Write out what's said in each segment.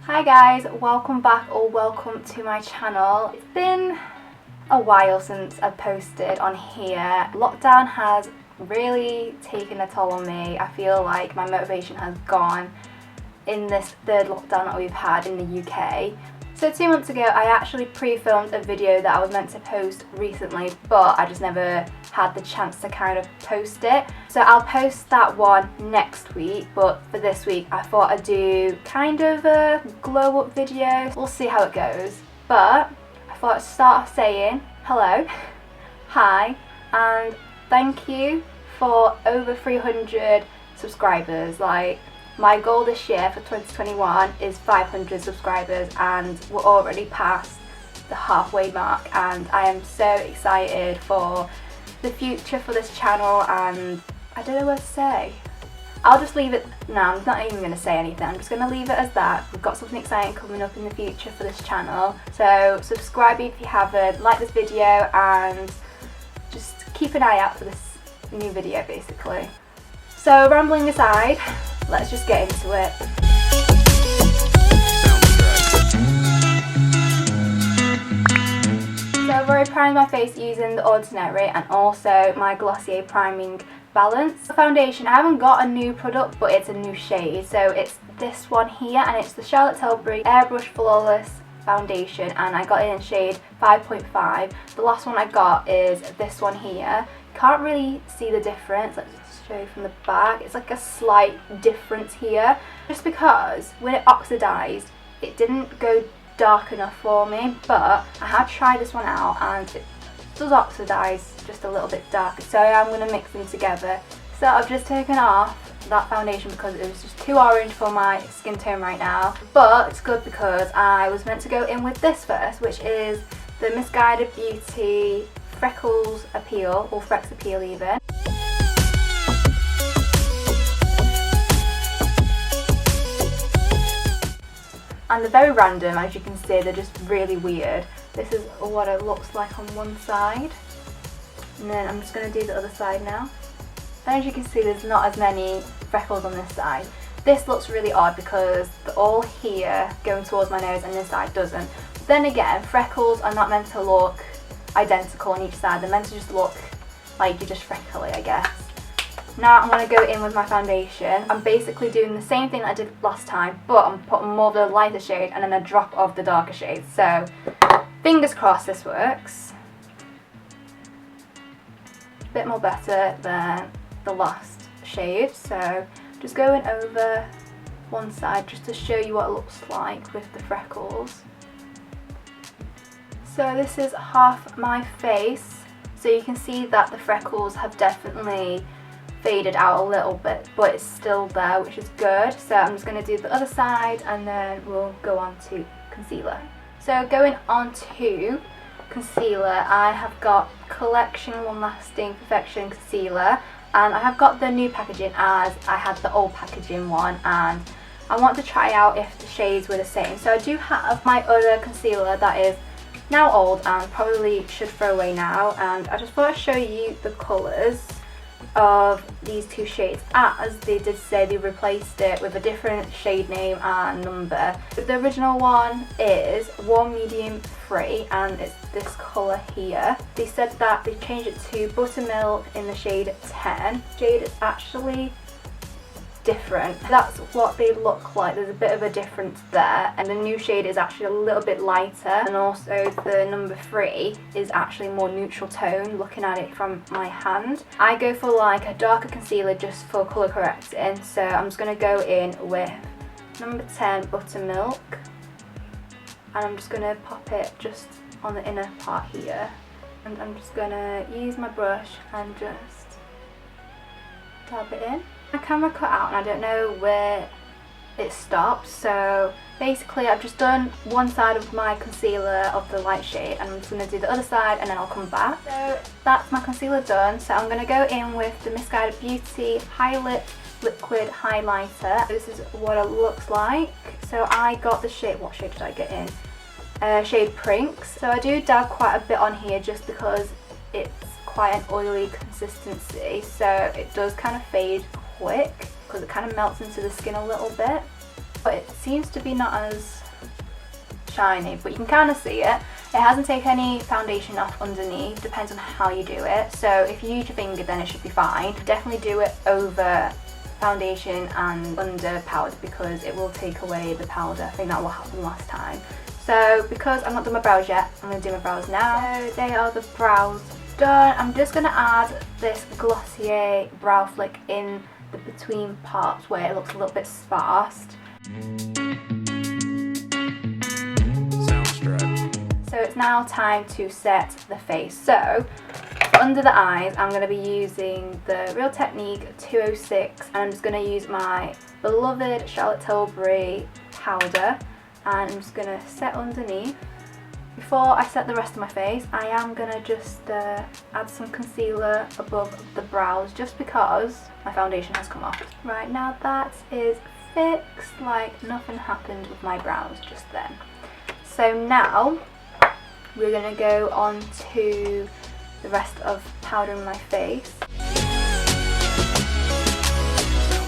Hi guys, welcome back or welcome to my channel. It's been a while since I've posted on here. Lockdown has really taken a toll on me. I feel like my motivation has gone in this third lockdown that we've had in the UK. So 2 months ago I actually pre-filmed a video that I was meant to post recently, but I just never had the chance to kind of post it. So I'll post that one next week, but for this week I thought I'd do kind of a glow up video. We'll see how it goes. But I thought I'd start off saying hello, hi, and thank you for over 300 subscribers. Like, my goal this year for 2021 is 500 subscribers and we're already past the halfway mark, and I am so excited for the future for this channel, and I don't know what to say. I'll just leave it now. I'm not even going to say anything. I'm just going to leave it as that. We've got something exciting coming up in the future for this channel. So subscribe if you haven't, like this video, and just keep an eye out for this new video basically. So rambling aside, let's just get into it. So I've already primed my face using the Ordinary and also my Glossier Priming Balance. The foundation, I haven't got a new product, but it's a new shade. So it's this one here, and it's the Charlotte Tilbury Airbrush Flawless Foundation, and I got it in shade 5.5. The last one I got is this one here. Can't really see the difference. Let's just show you from the back. It's like a slight difference here, just because when it oxidized it didn't go dark enough for me, but I had tried this one out and it does oxidize just a little bit darker, so I'm going to mix them together. So I've just taken off that foundation because it was just too orange for my skin tone right now, but it's good because I was meant to go in with this first, which is the Misguided Beauty Freckles Appeal, or Freck's Appeal even. And they're very random, as you can see. They're just really weird. This is what it looks like on one side, and then I'm just going to do the other side now. And as you can see, there's not as many freckles on this side. This looks really odd because they're all here going towards my nose and this side doesn't. But then again, freckles are not meant to look identical on each side. They're meant to just look like you're just freckly, I guess. Now I'm going to go in with my foundation. I'm basically doing the same thing that I did last time, but I'm putting more of the lighter shade and then a drop of the darker shade. So fingers crossed this works. A bit more better than the last shade. So just going over one side just to show you what it looks like with the freckles. So this is half my face. So you can see that the freckles have definitely faded out a little bit, but it's still there, which is good. So I'm just going to do the other side and then we'll go on to concealer. So going on to concealer, I have got Collection Long Lasting Perfection Concealer, and I have got the new packaging as I had the old packaging one, and I want to try out if the shades were the same. So I do have my other concealer that is now old and probably should throw away now, and I just thought I'd show you the colours of these two shades, as they did say they replaced it with a different shade name and number. The original one is Warm Medium Free and it's this colour here. They said that they changed it to Buttermilk in the shade 10. Shade is actually different. That's what they look like. There's a bit of a difference there, and the new shade is actually a little bit lighter, and also the number 3 is actually more neutral tone looking at it from my hand. I go for like a darker concealer just for colour correcting, so I'm just going to go in with number 10 Buttermilk, and I'm just going to pop it just on the inner part here, and I'm just going to use my brush and just dab it in. My camera cut out and I don't know where it stopped, so basically I've just done one side of my concealer of the light shade and I'm just going to do the other side and then I'll come back. So that's my concealer done, so I'm going to go in with the Misguided Beauty Highlight Liquid Highlighter. This is what it looks like. So I got the shade, what shade did I get in? Shade Prinks. So I do dab quite a bit on here just because it's quite an oily consistency, so it does kind of fade quick because it kind of melts into the skin a little bit. but it seems to be not as shiny, but you can kind of see it. It hasn't taken any foundation off underneath, depends on how you do it. So if you use your finger, then it should be fine. Definitely do it over foundation and under powder because it will take away the powder. I think that will happen last time. So because I've not done my brows yet, I'm going to do my brows now. So they are the brows done. I'm just going to add this Glossier brow flick in the between parts where it looks a little bit sparse. So it's now time to set the face. So under the eyes, I'm going to be using the Real Technique 206, and I'm just going to use my beloved Charlotte Tilbury powder, and I'm just going to set underneath. Before I set the rest of my face, I am going to just add some concealer above the brows just because my foundation has come off. Right, now that is fixed, like nothing happened with my brows just then. So now we're going to go on to the rest of powdering my face.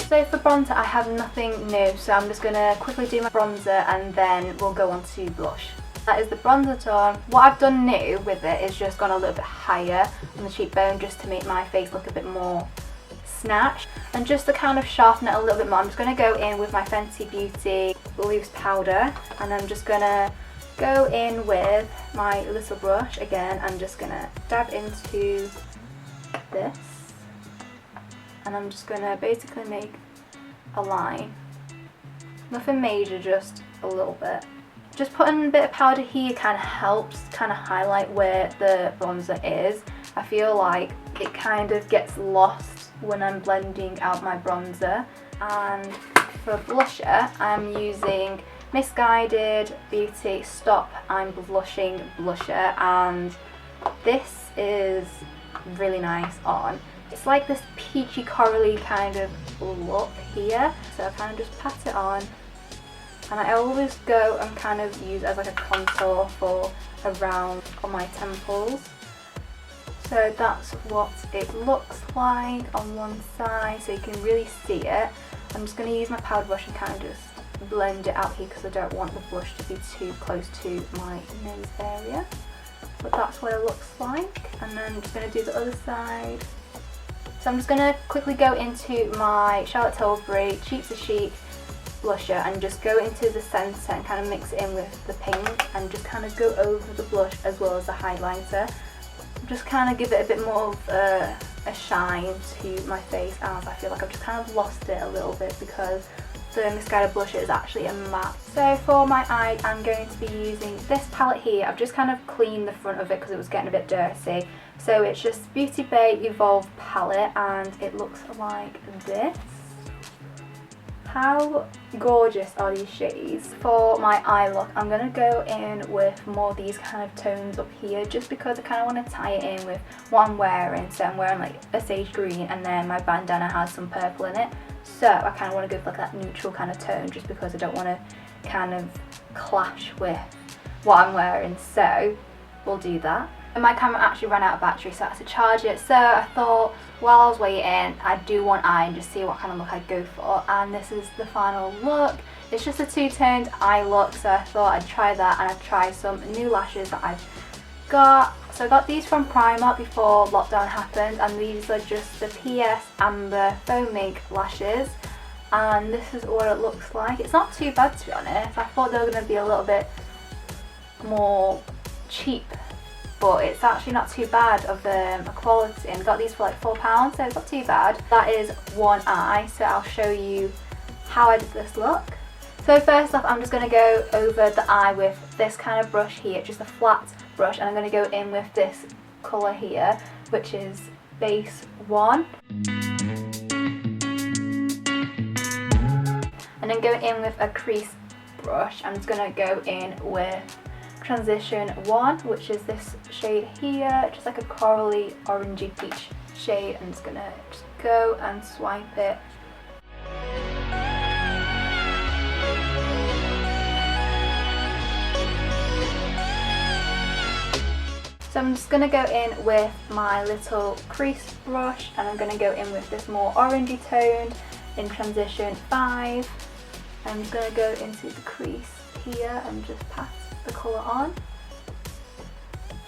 So for bronzer, I have nothing new, so I'm just going to quickly do my bronzer and then we'll go on to blush. That is the bronzer done. What I've done new with it is just gone a little bit higher on the cheekbone just to make my face look a bit more snatched. And just to kind of sharpen it a little bit more, I'm just going to go in with my Fenty Beauty loose powder, and I'm just going to go in with my little brush again. I'm just going to dab into this, and I'm just going to basically make a line. Nothing major, just a little bit. Just putting a bit of powder here kind of helps kind of highlight where the bronzer is. I feel like it kind of gets lost when I'm blending out my bronzer. And for blusher, I'm using Misguided Beauty Stop I'm Blushing blusher, and this is really nice on. It's like this peachy corally kind of look here, so I kind of just pat it on, and I always go and kind of use as like a contour for around on my temples. So that's what it looks like on one side, so you can really see it. I'm just going to use my powder brush and kind of just blend it out here because I don't want the blush to be too close to my nose area. But that's what it looks like, and then I'm just going to do the other side. So I'm just going to quickly go into my Charlotte Tilbury Cheap to Chic blusher and just go into the centre and kind of mix it in with the pink and just kind of go over the blush as well as the highlighter. Just kind of give it a bit more of a shine to my face, as I feel like I've just kind of lost it a little bit because the Mascara blusher is actually a matte. So for my eyes, I'm going to be using this palette here. I've just kind of cleaned the front of it because it was getting a bit dirty. So it's just Beauty Bay Evolve palette, and it looks like this. How gorgeous are these shades? For my eye look, I'm going to go in with more of these kind of tones up here just because I kind of want to tie it in with what I'm wearing. So I'm wearing like a sage green, and then my bandana has some purple in it. So I kind of want to go for like that neutral kind of tone just because I don't want to kind of clash with what I'm wearing. So we'll do that. And my camera actually ran out of battery, so I had to charge it. So I thought while I was waiting, I'd do one eye and just see what kind of look I'd go for. And this is the final look. It's just a two-toned eye look, so I thought I'd try that, and I'd try some new lashes that I've got. So I got these from Primark before lockdown happened, and these are just the PS Amber Faux Mink lashes. And this is what it looks like. It's not too bad, to be honest. I thought they were going to be a little bit more cheap, but it's actually not too bad of a quality, and got these for like £4, so it's not too bad. That is one eye, so I'll show you how I did this look. So first off, I'm just going to go over the eye with this kind of brush here, just a flat brush, and I'm going to go in with this colour here, which is base 1. And then go in with a crease brush. I'm just going to go in with Transition 1, which is this shade here, just like a corally orangey peach shade. I'm just going to go and swipe it. So I'm just going to go in with my little crease brush, and I'm going to go in with this more orangey toned in Transition 5. I'm just going to go into the crease here and just pat the colour on.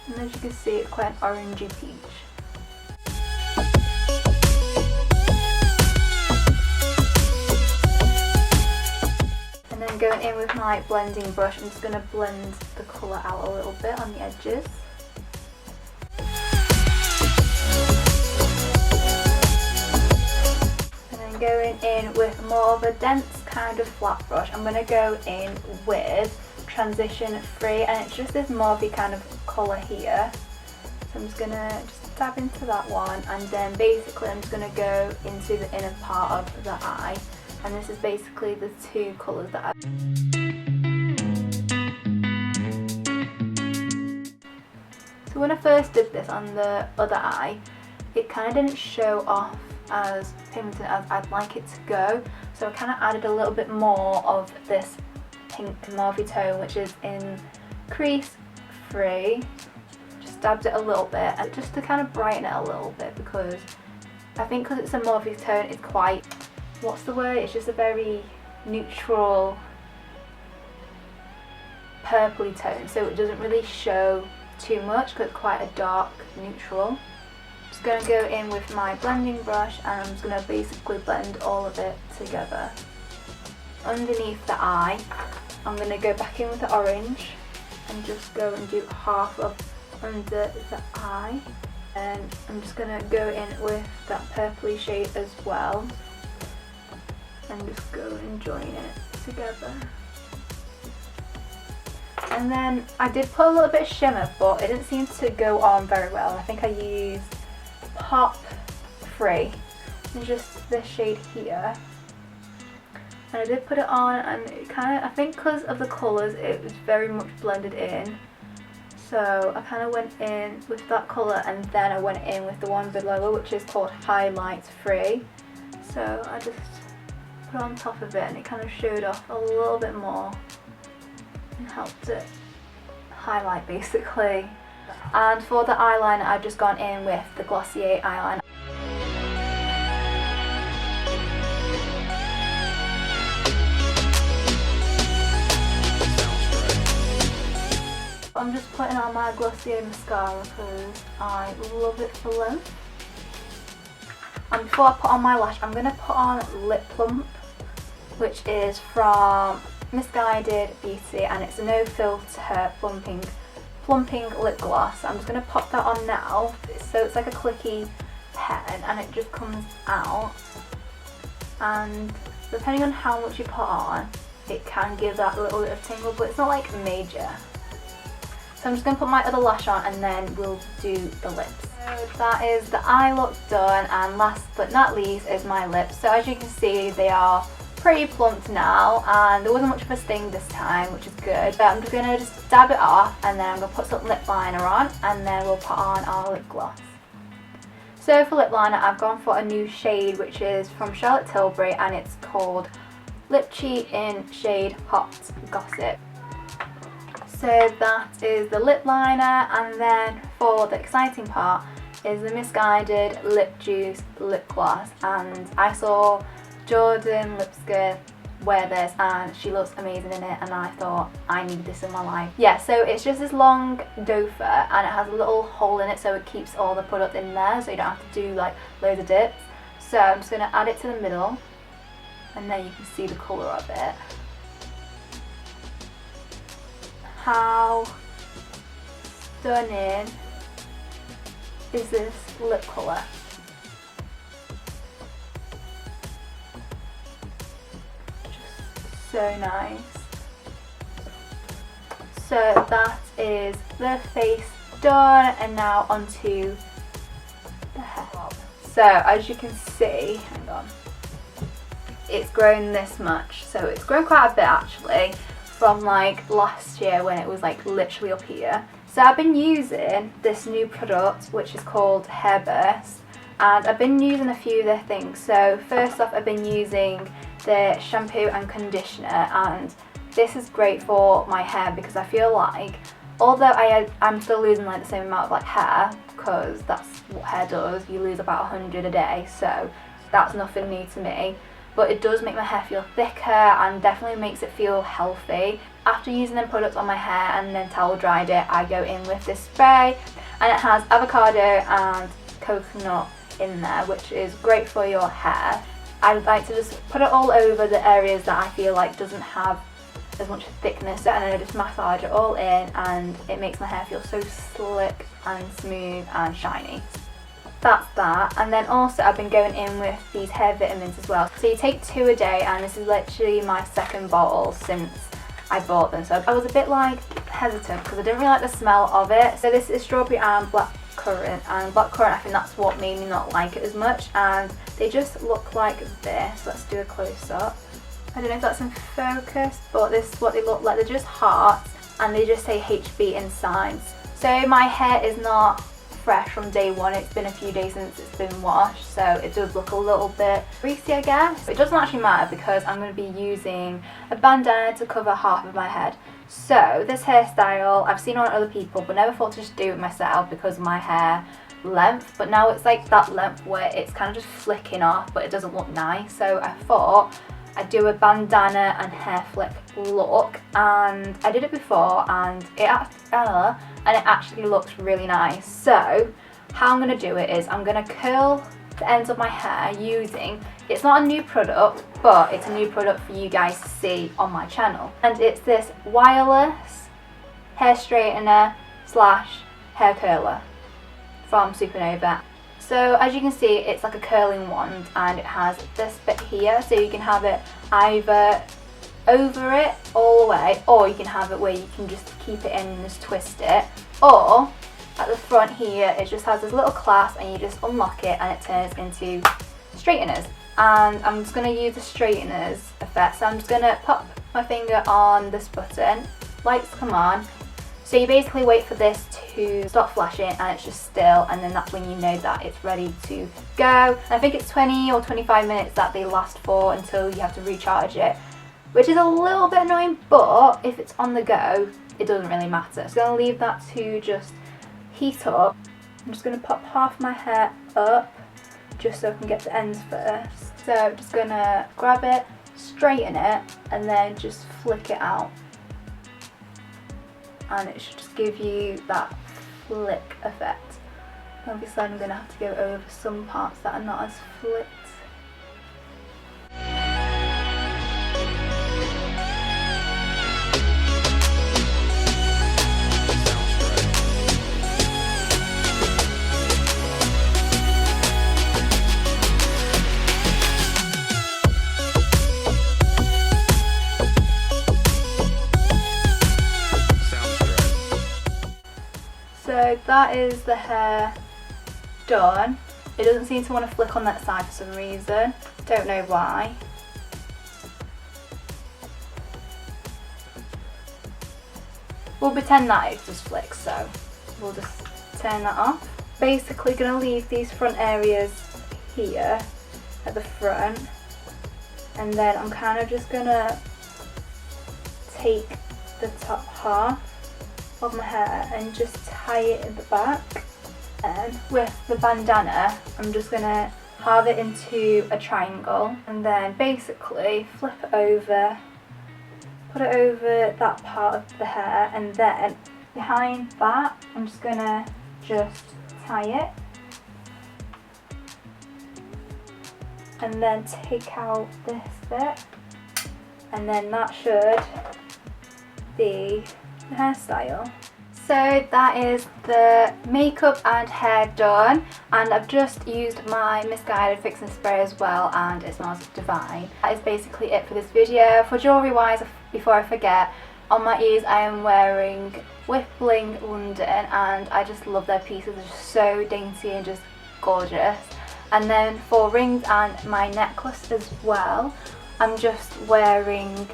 And as you can see, it's quite an orangey peach. And then going in with my blending brush, I'm just going to blend the colour out a little bit on the edges. And then going in with more of a dense kind of flat brush, I'm going to go in with Transition Free, and it's just this mauvey kind of colour here. So I'm just going to just dab into that one, and then basically I'm just going to go into the inner part of the eye, and this is basically the two colours that So when I first did this on the other eye, it kind of didn't show off as pigmented as I'd like it to go, so I kind of added a little bit more of this pink mauve tone, which is in Crease Free. Just dabbed it a little bit, and just to kind of brighten it a little bit, because I think because it's a mauve tone, it's quite, what's the word, it's just a very neutral purpley tone, so it doesn't really show too much because it's quite a dark neutral. Just going to go in with my blending brush, and I'm just going to basically blend all of it together. Underneath the eye, I'm going to go back in with the orange and just go and do half of under the eye, and I'm just going to go in with that purpley shade as well and just go and join it together. And then I did put a little bit of shimmer, but it didn't seem to go on very well. I think I used Pop Free, and just this shade here. And I did put it on, and it kind of, I think because of the colours, it was very much blended in. So I kind of went in with that colour, and then I went in with the one below, which is called Highlight Free. So I just put it on top of it, and it kind of showed off a little bit more and helped it highlight basically. And for the eyeliner, I've just gone in with the Glossier eyeliner. I'm just putting on my Glossier mascara because I love it for length. And before I put on my lash, I'm going to put on Lip Plump, which is from Misguided Beauty, and it's a no filter plumping lip gloss. I'm just going to pop that on now. So it's like a clicky pen, and it just comes out, and depending on how much you put on, it can give that little bit of tingle, but it's not like major. So I'm just going to put my other lash on, and then we'll do the lips. So that is the eye look done, and last but not least is my lips. So as you can see, they are pretty plumped now, and there wasn't much of a sting this time, which is good. But I'm just going to just dab it off, and then I'm going to put some lip liner on, and then we'll put on our lip gloss. So for lip liner, I've gone for a new shade, which is from Charlotte Tilbury, and it's called Lip Cheat in shade Hot Gossip. So that is the lip liner, and then for the exciting part is the Misguided Lip Juice lip gloss. And I saw Jordan Lipsker wear this, and she looks amazing in it, and I thought I need this in my life. Yeah, so it's just this long dofer, and it has a little hole in it so it keeps all the product in there, so you don't have to do like loads of dips. So I'm just going to add it to the middle, and then you can see the colour of it. How stunning is this lip colour? Just so nice. So that is the face done, and now onto the hair. So as you can see, hang on, it's grown this much. So it's grown quite a bit actually, from like last year when it was like literally up here. So I've been using this new product, which is called Hair Burst, and I've been using a few of their things. So first off, I've been using the shampoo and conditioner, and this is great for my hair because I feel like, although I'm still losing like the same amount of like hair, because that's what hair does, you lose about 100 a day, so that's nothing new to me. but it does make my hair feel thicker and definitely makes it feel healthy. After using them products on my hair and then towel dried it, I go in with this spray, and it has avocado and coconut in there, which is great for your hair. I like to just put it all over the areas that I feel like doesn't have as much thickness, and then I just massage it all in, and it makes my hair feel so slick and smooth and shiny. That's that. And then also I've been going in with these hair vitamins as well. So you take 2 a day, and this is literally my 2nd bottle since I bought them. So I was a bit like hesitant because I didn't really like the smell of it. So this is strawberry and blackcurrant, and blackcurrant, I think that's what made me not like it as much, and they just look like this. Let's do a close-up. I don't know if that's in focus, but this is what they look like. They're just hearts, and they just say HB inside. So my hair is not fresh from day one. It's been a few days since it's been washed, so it does look a little bit greasy, I guess. It doesn't actually matter because I'm going to be using a bandana to cover half of my head. So this hairstyle I've seen on other people, but never thought to just do it myself because of my hair length. But now it's like that length where it's kind of just flicking off, but it doesn't look nice. So I thought I'd do a bandana and hair flip look, and I did it before, and it actually looks really nice. So how I'm going to do it is I'm going to curl the ends of my hair using, it's not a new product, but it's a new product for you guys to see on my channel, and it's this wireless hair straightener / hair curler from Supernova. So as you can see, it's like a curling wand, and it has this bit here, so you can have it either over it all the way, or you can have it where you can just keep it in and just twist it, or at the front here it just has this little clasp, and you just unlock it and it turns into straighteners. And I'm just going to use the straighteners effect, so I'm just going to pop my finger on this button, lights come on. So you basically wait for this to stop flashing, and it's just still, and then that's when you know that it's ready to go. And I think it's 20 or 25 minutes that they last for until you have to recharge it, which is a little bit annoying, but if it's on the go, it doesn't really matter. So I'm going to leave that to just heat up. I'm just going to pop half my hair up just so I can get the ends first. So I'm just going to grab it, straighten it, and then just flick it out. And it should just give you that flick effect. Obviously I'm going to have to go over some parts that are not as flicked. So that is the hair done. It doesn't seem to want to flick on that side for some reason. Don't know why. We'll pretend that it just flicks, so we'll just turn that off. Basically going to leave these front areas here at the front, and then I'm kind of just going to take the top half of my hair and just tie it in the back, and with the bandana I'm just gonna carve it into a triangle, and then basically flip it over, put it over that part of the hair, and then behind that I'm just gonna tie it, and then take out this bit, and then that should be the hairstyle. So that is the makeup and hair done, and I've just used my misguided fixing spray as well, and it smells divine. That is basically it for this video. For jewellery wise, before I forget, on my ears I am wearing Bling London, and I just love their pieces. They're just so dainty and just gorgeous. And then for rings and my necklace as well, I'm just wearing,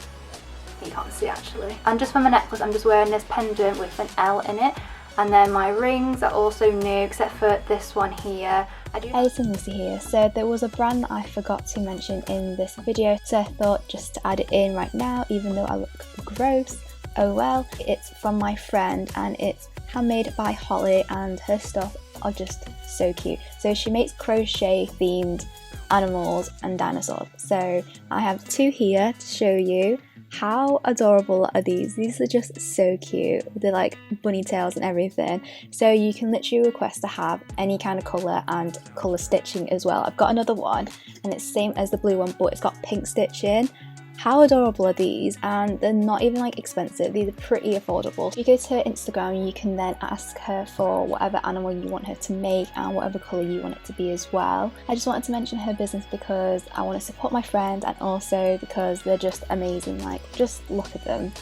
you can't see actually, and just for my necklace I'm just wearing this pendant with an L in it, and then my rings are also new except for this one here. Hey, it's Lucy here. So there was a brand that I forgot to mention in this video, so I thought just to add it in right now even though I look gross. Oh well. It's from my friend and it's handmade by Holly, and her stuff are just so cute. So she makes crochet themed animals and dinosaurs. So I have 2 here to show you. How adorable are these? These are just so cute. They're like bunny tails and everything. So you can literally request to have any kind of colour and colour stitching as well. I've got another one and it's the same as the blue one, but it's got pink stitching. How adorable are these? And they're not even like expensive. These are pretty affordable. If you go to her Instagram, you can then ask her for whatever animal you want her to make and whatever colour you want it to be as well. I just wanted to mention her business because I want to support my friend and also because they're just amazing. Like, just look at them.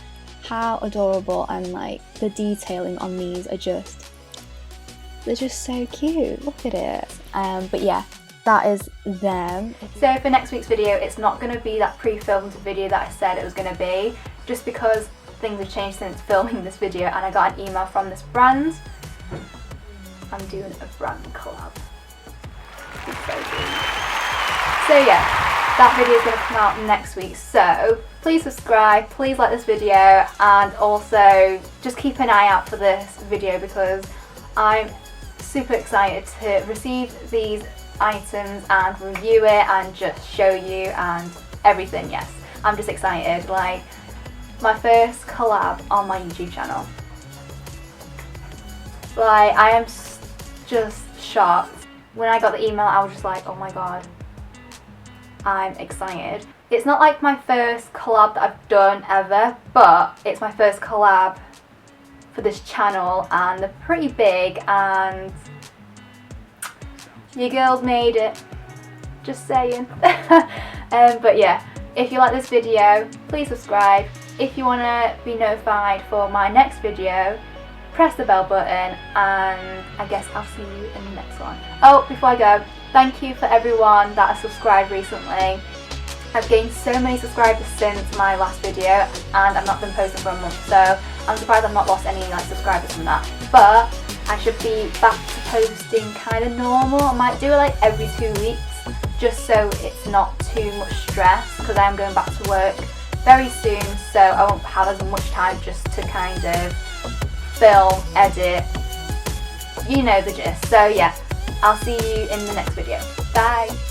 How adorable, and like the detailing on these are just, they're just so cute. Look at it. But yeah, that is them. So for next week's video, it's not going to be that pre-filmed video that I said it was going to be, just because things have changed since filming this video and I got an email from this brand. I'm doing a brand collab. So yeah, that video is going to come out next week, so please subscribe, please like this video, and also just keep an eye out for this video because I'm super excited to receive these items and review it and just show you and everything. Yes, I'm just excited. Like, my first collab on my YouTube channel. Like, I am just shocked. When I got the email, I was just like, oh my god, I'm excited. It's not like my first collab that I've done ever, but it's my first collab for this channel and they're pretty big and you girls made it, just saying. But yeah, if you like this video, please subscribe. If you want to be notified for my next video, press the bell button, and I guess I'll see you in the next one. Oh, before I go, thank you for everyone that has subscribed recently. I've gained so many subscribers since my last video and I've not been posting for a month, so I'm surprised I've not lost any like subscribers from that. But I should be back to posting kind of normal. I might do it like every 2 weeks just so it's not too much stress because I am going back to work very soon, so I won't have as much time just to kind of film, edit, you know the gist. So yeah, I'll see you in the next video. Bye!